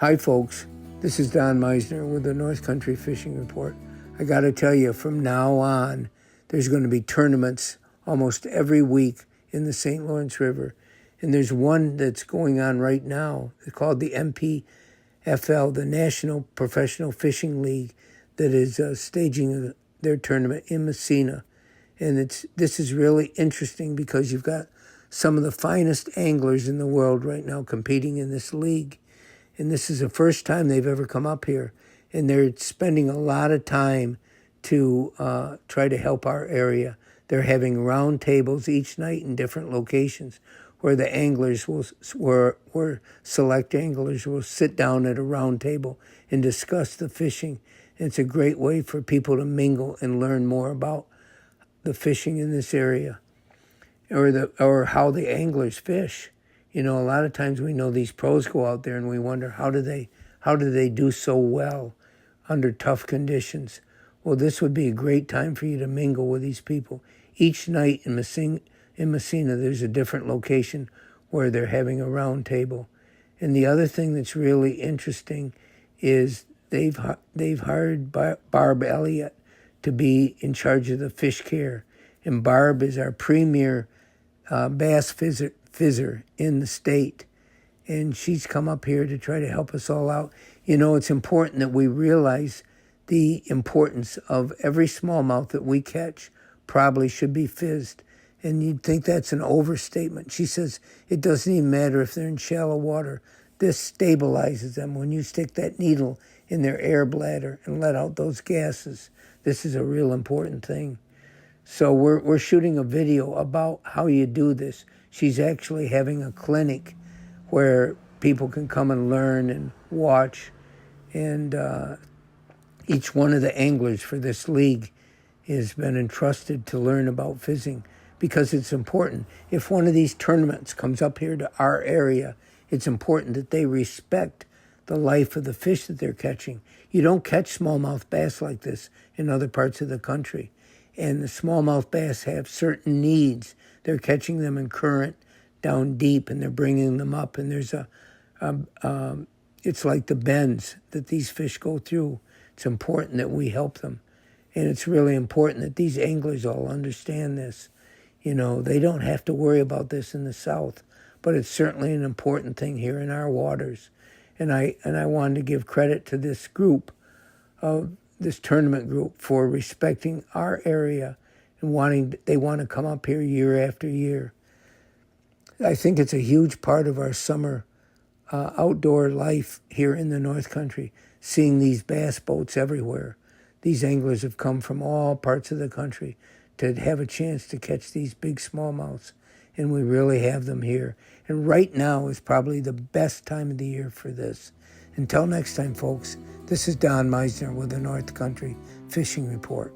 Hi folks, this is Don Meissner with the North Country Fishing Report. I got to tell you, from now on, there's going to be tournaments almost every week in the St. Lawrence River. And there's one that's going on right now. It's called the NPFL, the National Professional Fishing League, that is staging their tournament in Meissner. And this is really interesting because you've got some of the finest anglers in the world right now competing in this league. And this is the first time they've ever come up here. And they're spending a lot of time to try to help our area. They're having round tables each night in different locations where the anglers where select anglers will sit down at a round table and discuss the fishing. And it's a great way for people to mingle and learn more about the fishing in this area or how the anglers fish. You know, a lot of times we know these pros go out there and we wonder how do they do so well under tough conditions. Well, this would be a great time for you to mingle with these people. Each night in Meissner, there's a different location where they're having a round table. And the other thing that's really interesting is they've hired Barb Elliott to be in charge of the fish care. And Barb is our premier bass fizzer in the state, and she's come up here to try to help us all out. You know, it's important that we realize the importance of every smallmouth that we catch probably should be fizzed, and you'd think that's an overstatement. She says it doesn't even matter if they're in shallow water. This stabilizes them. When you stick that needle in their air bladder and let out those gases, this is a real important thing. So we're shooting a video about how you do this. She's actually having a clinic where people can come and learn and watch. And each one of the anglers for this league has been entrusted to learn about fizzing because it's important. If one of these tournaments comes up here to our area, it's important that they respect the life of the fish that they're catching. You don't catch smallmouth bass like this in other parts of the country. And the smallmouth bass have certain needs. They're catching them in current down deep, and they're bringing them up. And there's it's like the bends that these fish go through. It's important that we help them. And it's really important that these anglers all understand this. You know, they don't have to worry about this in the South, but it's certainly an important thing here in our waters. And I wanted to give credit to this group, this tournament group, for respecting our area and they want to come up here year after year. I think it's a huge part of our summer outdoor life here in the North Country, seeing these bass boats everywhere. These anglers have come from all parts of the country to have a chance to catch these big smallmouths, and we really have them here. And right now is probably the best time of the year for this. Until next time, folks, this is Don Meissner with the North Country Fishing Report.